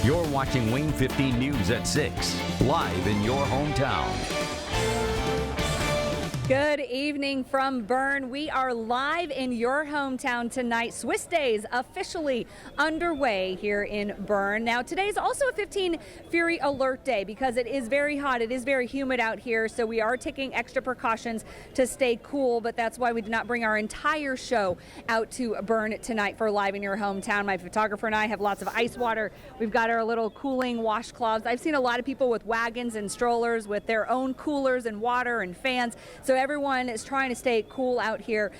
You're watching WANE 15 News at 6, live in your hometown. Good evening from Berne. We are live in your hometown tonight. Swiss Days officially underway here in Berne. Now, today's also a 15 Fury Alert Day because it is very hot. It is very humid out here, so we are taking extra precautions to stay cool, but that's why we did not bring our entire show out to Berne tonight for Live in Your Hometown. My photographer and I have lots of ice water. We've got our little cooling washcloths. I've seen a lot of people with wagons and strollers with their own coolers and water and fans. So everyone is trying to stay cool out here,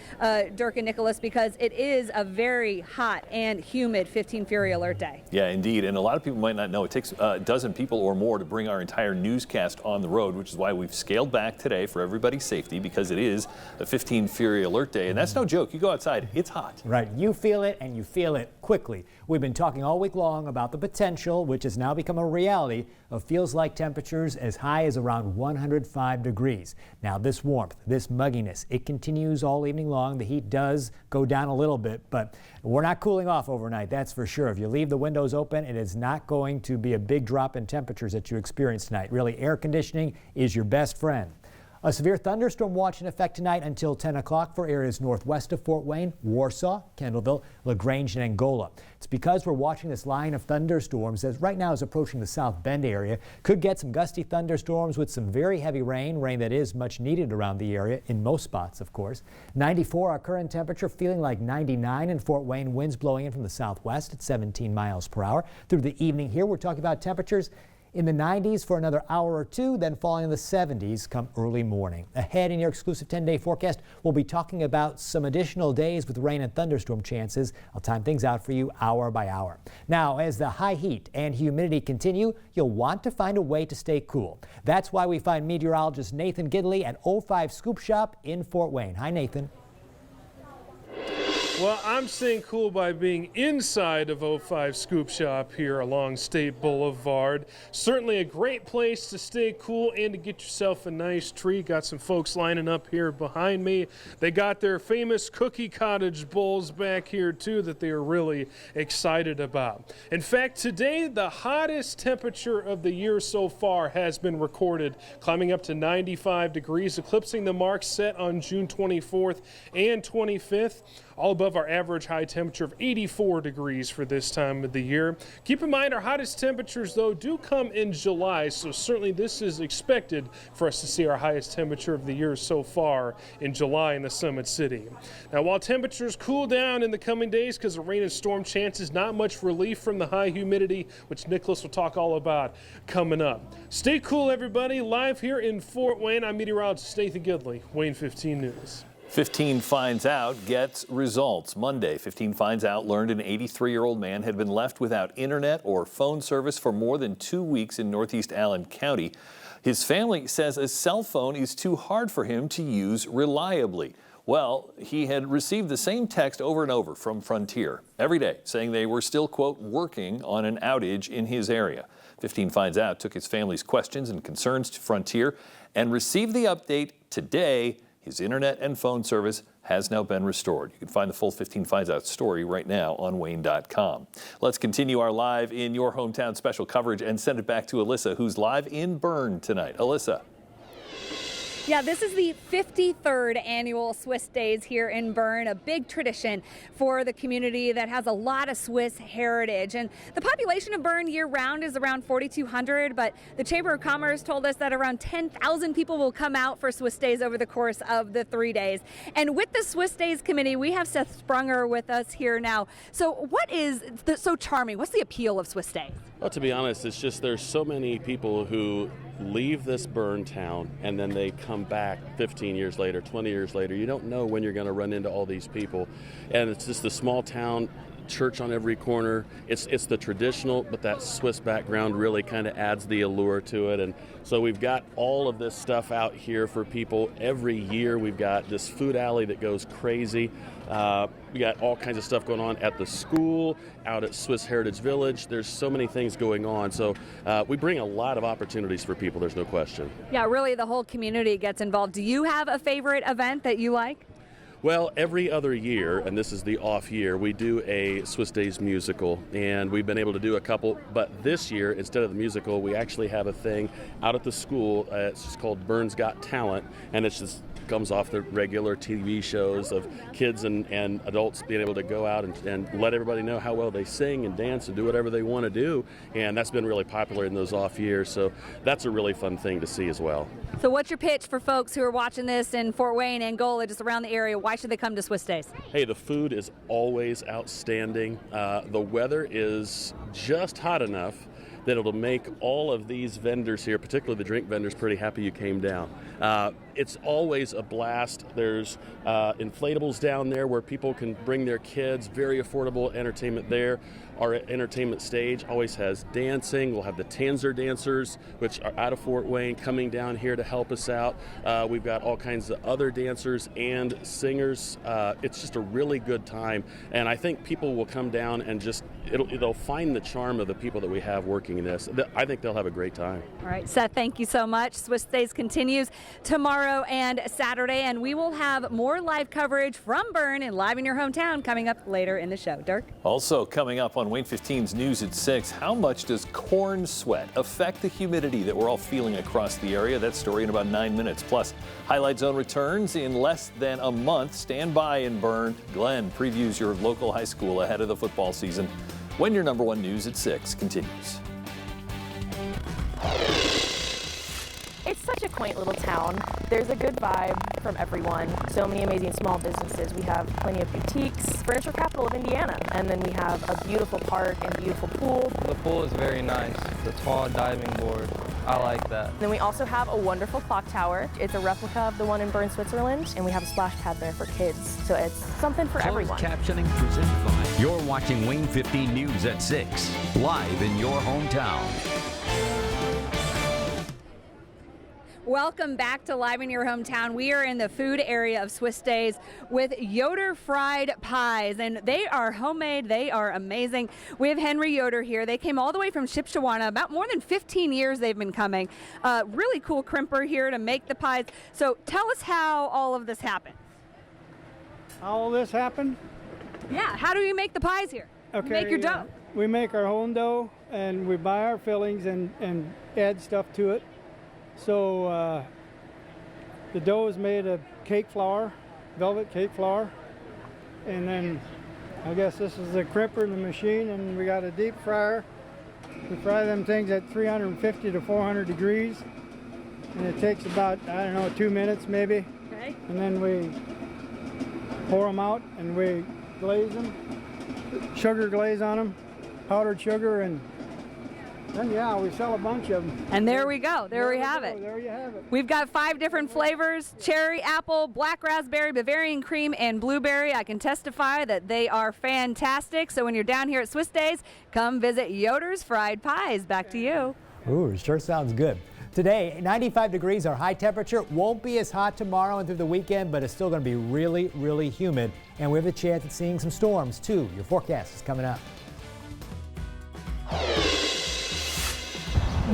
Dirk and Nicholas, because it is a very hot and humid 15 Fury Alert Day. Yeah, indeed. And a lot of people might not know it takes a dozen people or more to bring our entire newscast on the road, which is why we've scaled back today for everybody's safety, because it is a 15 Fury Alert Day. And that's no joke. You go outside, it's hot. Right. You feel it, and you feel it quickly. We've been talking all week long about the potential, which has now become a reality, of feels like temperatures as high as around 105 degrees. Now, this warmth, this mugginess, it continues all evening long. The heat does go down a little bit, but we're not cooling off overnight, that's for sure. If you leave the windows open, it is not going to be a big drop in temperatures that you experience tonight. Really, air conditioning is your best friend. A severe thunderstorm watch in effect tonight until 10 o'clock for areas northwest of Fort Wayne, Warsaw, Kendallville, LaGrange, and Angola. It's because we're watching this line of thunderstorms that right now is approaching the South Bend area. Could get some gusty thunderstorms with some very heavy rain that is much needed around the area, in most spots, of course. 94 our current temperature, feeling like 99 in Fort Wayne, winds blowing in from the southwest at 17 miles per hour. Through the evening here, we're talking about temperatures in the 90s for another hour or two, then falling in the 70s come early morning. Ahead in your exclusive 10-day forecast, we'll be talking about some additional days with rain and thunderstorm chances. I'll time things out for you hour by hour. Now, as the high heat and humidity continue, you'll want to find a way to stay cool. That's why we find meteorologist Nathan Gidley at 05 Scoop Shop in Fort Wayne. Hi, Nathan. Well, I'm staying cool by being inside of 05 Scoop Shop here along State Boulevard. Certainly a great place to stay cool and to get yourself a nice treat. Got some folks lining up here behind me. They got their famous cookie cottage bowls back here too that they are really excited about. In fact, today the hottest temperature of the year so far has been recorded, climbing up to 95 degrees, eclipsing the mark set on June 24th and 25th. All above our average high temperature of 84 degrees for this time of the year. Keep in mind our hottest temperatures, though, do come in July, so certainly this is expected for us to see our highest temperature of the year so far in July in the Summit City. Now, while temperatures cool down in the coming days because of rain and storm chances, not much relief from the high humidity, which Nicholas will talk all about coming up. Stay cool, everybody. Live here in Fort Wayne, I'm meteorologist Nathan Gidley, WANE 15 News. 15 Finds Out gets results. Monday, 15 Finds Out learned an 83-year-old man had been left without internet or phone service for more than 2 weeks in northeast Allen County. His family says a cell phone is too hard for him to use reliably. Well, he had received the same text over and over from Frontier every day saying they were still, quote, working on an outage in his area. 15 Finds Out took his family's questions and concerns to Frontier and received the update today. His internet and phone service has now been restored. You can find the full 15 Finds Out story right now on WANE.com. Let's continue our Live in Your Hometown special coverage and send it back to Alyssa, who's live in Berne tonight. Alyssa. Yeah, this is the 53rd annual Swiss Days here in Berne, a big tradition for the community that has a lot of Swiss heritage. And the population of Berne year-round is around 4,200, but the Chamber of Commerce told us that around 10,000 people will come out for Swiss Days over the course of the 3 days. And with the Swiss Days Committee, we have Seth Sprunger with us here now. So what is so charming? What's the appeal of Swiss Days? Well, to be honest, it's just there's so many people who leave this Berne town and then they come back 15 years later, 20 years later. You don't know when you're going to run into all these people. And it's just a small town, church on every corner. It's the traditional, but that Swiss background really kind of adds the allure to it. And so we've got all of this stuff out here for people every year. We've got this food alley that goes crazy. We got all kinds of stuff going on at the school, out at Swiss Heritage Village. There's so many things going on. So we bring a lot of opportunities for people, there's no question. Yeah, really the whole community gets involved. Do you have a favorite event that you like? Well, every other year, and this is the off year, we do a Swiss Days musical, and we've been able to do a couple, but this year, instead of the musical, we actually have a thing out at the school. It's just called Berne's Got Talent, and it's just comes off the regular TV shows of kids and adults being able to go out and let everybody know how well they sing and dance and do whatever they want to do, and that's been really popular in those off years, so that's a really fun thing to see as well. So what's your pitch for folks who are watching this in Fort Wayne, Angola, just around the area? Why should they come to Swiss Days? Hey, the food is always outstanding. The weather is just hot enough that it'll make all of these vendors here, particularly the drink vendors, pretty happy you came down. It's always a blast. There's inflatables down there where people can bring their kids, very affordable entertainment there. Our entertainment stage always has dancing. We'll have the Tanzer dancers, which are out of Fort Wayne, coming down here to help us out. We've got all kinds of other dancers and singers. It's just a really good time, and I think people will come down and just they'll find the charm of the people that we have working in this. I think they'll have a great time. All right, Seth, thank you so much. Swiss Days continues tomorrow and Saturday, and we will have more live coverage from Berne and Live in Your Hometown coming up later in the show. Dirk? Also coming up on WANE 15's News at 6, how much does corn sweat affect the humidity that we're all feeling across the area? That story in about 9 minutes. Plus, Highlight Zone returns in less than a month. Stand by in Berne. Glenn previews your local high school ahead of the football season when your number one News at 6 continues. It's such a quaint little town. There's a good vibe from everyone. So many amazing small businesses. We have plenty of boutiques, furniture capital of Indiana. And then we have a beautiful park and beautiful pool. The pool is very nice. The tall diving board. I like that. Then we also have a wonderful clock tower. It's a replica of the one in Berne, Switzerland. And we have a splash pad there for kids. So it's something for everyone. Captioning presented by. You're watching WANE 15 News at 6, live in your hometown. Welcome back to Live in Your Hometown. We are in the food area of Swiss Days with Yoder fried pies, and they are homemade. They are amazing. We have Henry Yoder here. They came all the way from Shipshewana. About more than 15 years they've been coming. Really cool crimper here to make the pies. So tell us how all of this happened. How all this happened? Yeah, how do you make the pies here? Okay, You make your dough. We make our own dough, and we buy our fillings and add stuff to it. So the dough is made of cake flour, velvet cake flour, and then I guess this is the crimper in the machine, and we got a deep fryer. We fry them things at 350 to 400 degrees, and it takes about, I don't know, 2 minutes maybe. Okay. And then we pour them out and we glaze them, sugar glaze on them, powdered sugar, and then, yeah, we sell a bunch of them. And there we go. There we have it. There you have it. We've got 5 different flavors: cherry, apple, black raspberry, Bavarian cream, and blueberry. I can testify that they are fantastic. So when you're down here at Swiss Days, come visit Yoder's Fried Pies. Back to you. Ooh, sure sounds good. Today, 95 degrees, our high temperature. Won't be as hot tomorrow and through the weekend, but it's still going to be really, really humid. And we have a chance at seeing some storms, too. Your forecast is coming up.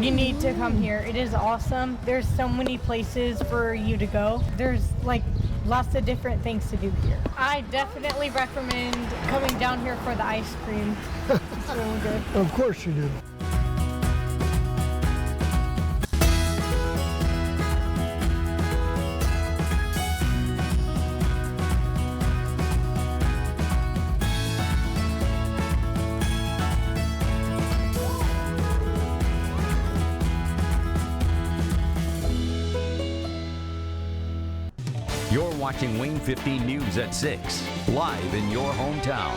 You need to come here. It is awesome. There's so many places for you to go. There's like lots of different things to do here. I definitely recommend coming down here for the ice cream. It's really good. Of course you do. You're watching WANE 15 News at 6, live in your hometown.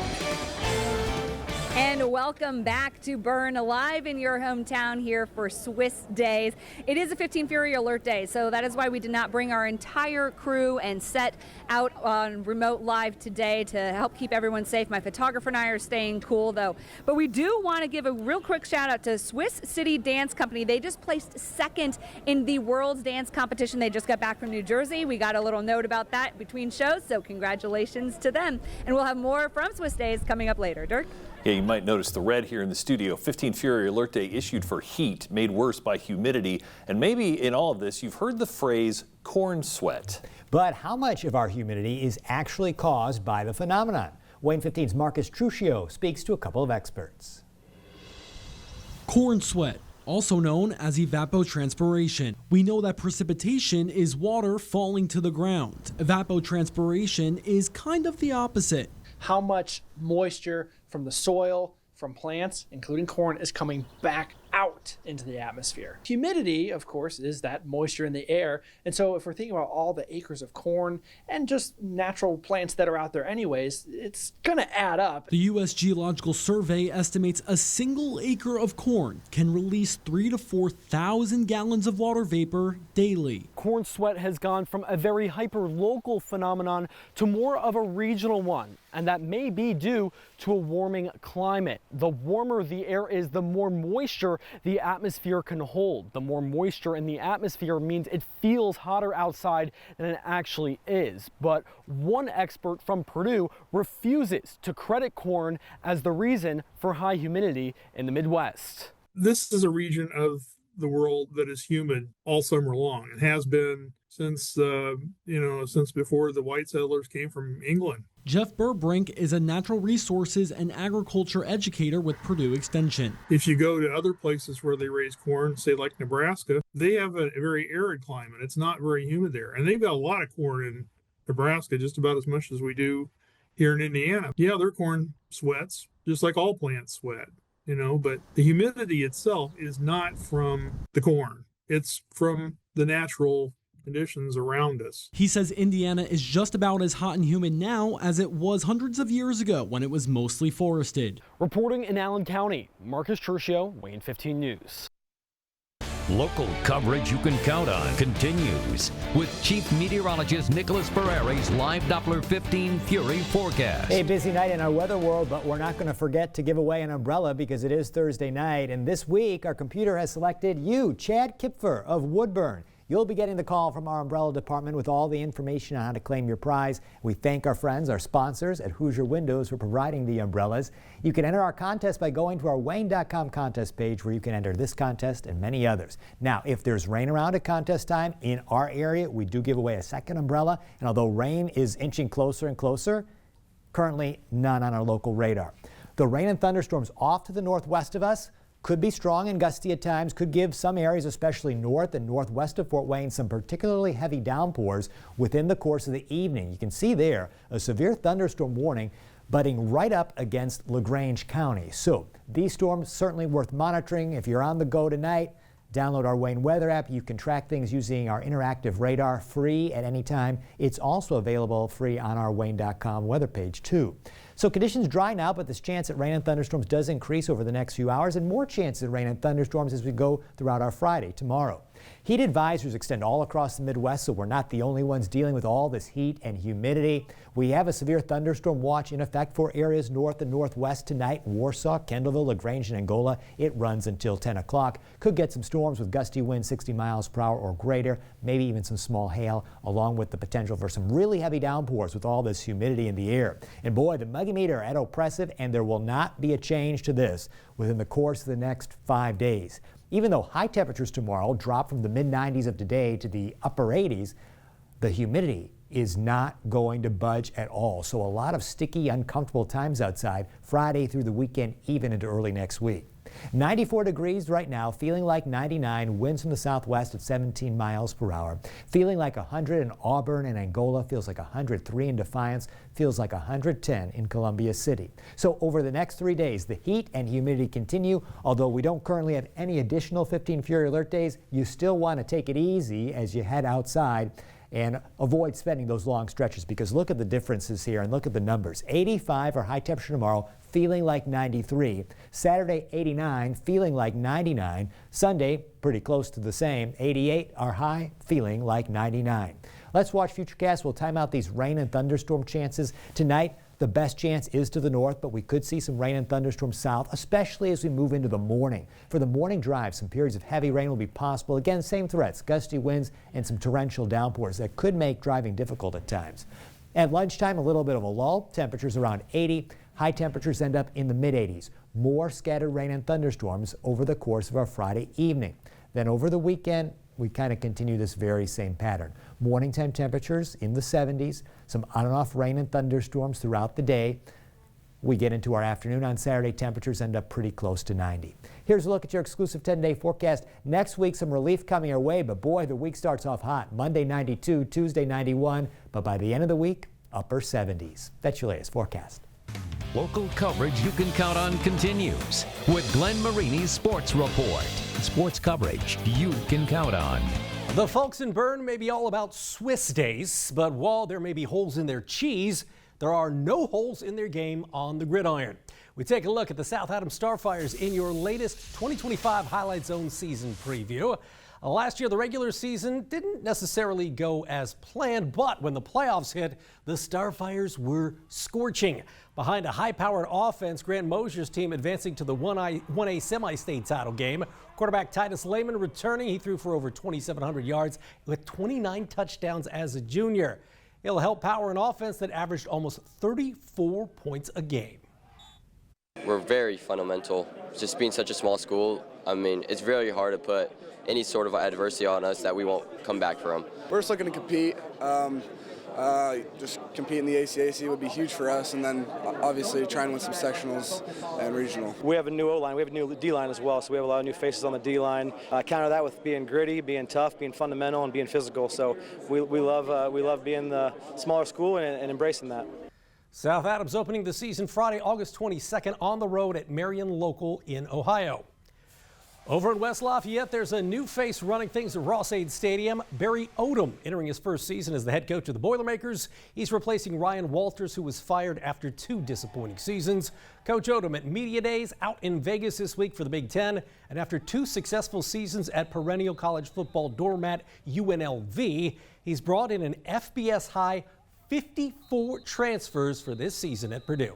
And welcome back to Berne, live in your hometown here for Swiss Days. It is a 15 Fury Alert Day, so that is why we did not bring our entire crew and set out on remote live today to help keep everyone safe. My photographer and I are staying cool, though. But we do want to give a real quick shout out to Swiss City Dance Company. They just placed second in the World's Dance Competition. They just got back from New Jersey. We got a little note about that between shows, so congratulations to them. And we'll have more from Swiss Days coming up later. Dirk? Yeah, you might notice the red here in the studio. 15 Fury Alert Day issued for heat, made worse by humidity. And maybe in all of this, you've heard the phrase corn sweat. But how much of our humidity is actually caused by the phenomenon? WANE 15's Marcus Truccio speaks to a couple of experts. Corn sweat, also known as evapotranspiration. We know that precipitation is water falling to the ground. Evapotranspiration is kind of the opposite. How much moisture from the soil, from plants, including corn, is coming back out into the atmosphere. Humidity, of course, is that moisture in the air. And so if we're thinking about all the acres of corn and just natural plants that are out there anyways, it's going to add up. The U.S. Geological Survey estimates a single acre of corn can release 3,000 to 4,000 gallons of water vapor daily. Corn sweat has gone from a very hyper-local phenomenon to more of a regional one. And that may be due to a warming climate. The warmer the air is, the more moisture the atmosphere can hold. The more moisture in the atmosphere means it feels hotter outside than it actually is. But one expert from Purdue refuses to credit corn as the reason for high humidity in the Midwest. This is a region of the world that is humid all summer long. It has been since before the white settlers came from England. Jeff Burbrink is a natural resources and agriculture educator with Purdue Extension. If you go to other places where they raise corn, say like Nebraska, they have a very arid climate. It's not very humid there. And they've got a lot of corn in Nebraska, just about as much as we do here in Indiana. Yeah, their corn sweats, just like all plants sweat, but the humidity itself is not from the corn. It's from the natural conditions around us. He says Indiana is just about as hot and humid now as it was hundreds of years ago when it was mostly forested. Reporting in Allen County, Marcus Truccio, WANE 15 News. Local coverage you can count on continues with Chief Meteorologist Nicholas Ferreri's live Doppler 15 Fury forecast. A busy night in our weather world, but we're not going to forget to give away an umbrella because it is Thursday night. And this week, our computer has selected you, Chad Kipfer of Woodburn. You'll be getting the call from our umbrella department with all the information on how to claim your prize. We thank our friends, our sponsors at Hoosier Windows for providing the umbrellas. You can enter our contest by going to our WANE.com contest page where you can enter this contest and many others. Now, if there's rain around at contest time in our area, we do give away a second umbrella. And although rain is inching closer and closer, currently none on our local radar. The rain and thunderstorms off to the northwest of us could be strong and gusty at times, could give some areas, especially north and northwest of Fort Wayne, some particularly heavy downpours within the course of the evening. You can see there a severe thunderstorm warning butting right up against LaGrange County. So these storms certainly worth monitoring. If you're on the go tonight, download our WANE weather app. You can track things using our interactive radar free at any time. It's also available free on our WANE.com weather page too. So conditions dry now, but this chance at rain and thunderstorms does increase over the next few hours, and more chances of rain and thunderstorms as we go throughout our Friday, tomorrow. Heat advisories extend all across the Midwest, so we're not the only ones dealing with all this heat and humidity. We have a severe thunderstorm watch in effect for areas north and northwest tonight. Warsaw, Kendallville, LaGrange, and Angola. It runs until 10 o'clock. Could get some storms with gusty winds 60 miles per hour or greater, maybe even some small hail, along with the potential for some really heavy downpours with all this humidity in the air. And boy, the muggy meter are at oppressive, and there will not be a change to this within the course of the next 5 days. Even though high temperatures tomorrow drop from the mid-90s of today to the upper 80s, the humidity is not going to budge at all. So a lot of sticky, uncomfortable times outside Friday through the weekend, even into early next week. 94 degrees right now, feeling like 99, winds from the southwest at 17 miles per hour. Feeling like 100 in Auburn and Angola, feels like 103 in Defiance, feels like 110 in Columbia City. So over the next 3 days, the heat and humidity continue. Although we don't currently have any additional 15 Fury Alert days, you still want to take it easy as you head outside and avoid spending those long stretches, because look at the differences here and look at the numbers. 85 our high temperature tomorrow, feeling like 93. Saturday, 89, feeling like 99. Sunday, pretty close to the same. 88 our high, feeling like 99. Let's watch Futurecast. We'll time out these rain and thunderstorm chances. Tonight, the best chance is to the north, but we could see some rain and thunderstorms south, especially as we move into the morning. For the morning drive, some periods of heavy rain will be possible. Again, same threats, gusty winds and some torrential downpours that could make driving difficult at times. At lunchtime, a little bit of a lull, temperatures around 80. High temperatures end up in the mid-80s. More scattered rain and thunderstorms over the course of our Friday evening. Then over the weekend, we kind of continue this very same pattern. Morning time temperatures in the 70s, some on and off rain and thunderstorms throughout the day. We get into our afternoon on Saturday, temperatures end up pretty close to 90. Here's a look at your exclusive 10-day forecast. Next week, some relief coming our way, but boy, the week starts off hot. Monday, 92, Tuesday, 91, but by the end of the week, upper 70s. That's your latest forecast. Local coverage you can count on continues with Glenn Marini's Sports Report. Sports coverage you can count on. The folks in Berne may be all about Swiss days, but while there may be holes in their cheese, there are no holes in their game on the gridiron. We take a look at the South Adams Starfires in your latest 2025 Highlight Zone season preview. Last year, the regular season didn't necessarily go as planned, but when the playoffs hit, the Starfires were scorching. Behind a high-powered offense, Grant Mosier's team advancing to the 1A semi-state title game. Quarterback Titus Lehman returning. He threw for over 2,700 yards with 29 touchdowns as a junior. It'll help power an offense that averaged almost 34 points a game. We're very fundamental. Just being such a small school, I mean, it's very hard to put any sort of adversity on us that we won't come back from. We're just looking to compete. Just compete in the ACAC would be huge for us, and then obviously try and win some sectionals and regional. We have a new O-line, we have a new D-line as well, so we have a lot of new faces on the D-line. Counter that with being gritty, being tough, being fundamental, and being physical. So we love being the smaller school and embracing that. South Adams opening the season Friday, August 22nd on the road at Marion Local in Ohio. Over in West Lafayette, there's a new face running things at Ross-Ade Stadium. Barry Odom entering his first season as the head coach of the Boilermakers. He's replacing Ryan Walters, who was fired after 2 disappointing seasons. Coach Odom at Media Days out in Vegas this week for the Big Ten. And after 2 successful seasons at perennial college football doormat UNLV, he's brought in an FBS high 54 transfers for this season at Purdue.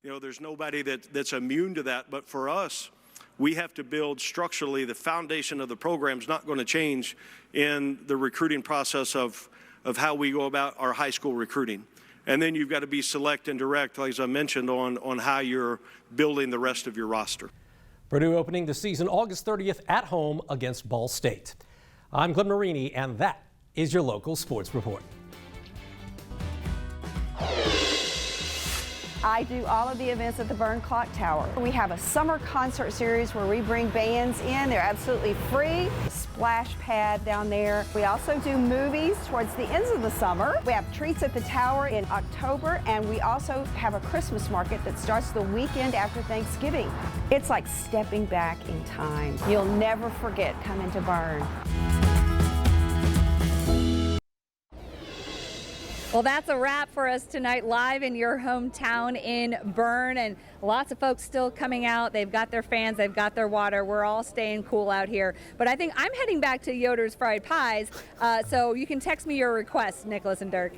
You know, there's nobody that's immune to that, but for us, we have to build structurally. The foundation of the program is not going to change in the recruiting process of how we go about our high school recruiting. And then you've got to be select and direct, as I mentioned, on how you're building the rest of your roster. Purdue opening the season August 30th at home against Ball State. I'm Glenn Marini, and that is your local sports report. I do all of the events at the Berne Clock Tower. We have a summer concert series where we bring bands in. They're absolutely free. Splash pad down there. We also do movies towards the ends of the summer. We have treats at the tower in October, and we also have a Christmas market that starts the weekend after Thanksgiving. It's like stepping back in time. You'll never forget coming to Berne. Well, that's a wrap for us tonight, live in your hometown in Berne, and lots of folks still coming out. They've got their fans, they've got their water. We're all staying cool out here. But I think I'm heading back to Yoder's Fried Pies, so you can text me your requests, Nicholas and Dirk.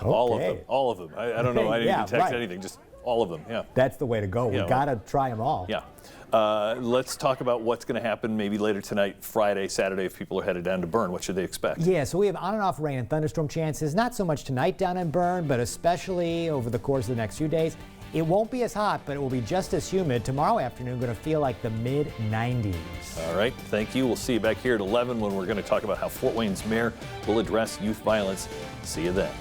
Okay. All of them. I don't know. I didn't even text anything. Just all of them. Yeah. That's the way to go. We got to try them all. Yeah. Let's talk about what's going to happen maybe later tonight, Friday, Saturday, if people are headed down to Berne. What should they expect? Yeah, so we have on and off rain and thunderstorm chances. Not so much tonight down in Berne, but especially over the course of the next few days. It won't be as hot, but it will be just as humid. Tomorrow afternoon, going to feel like the mid-90s. All right, thank you. We'll see you back here at 11 when we're going to talk about how Fort Wayne's mayor will address youth violence. See you then.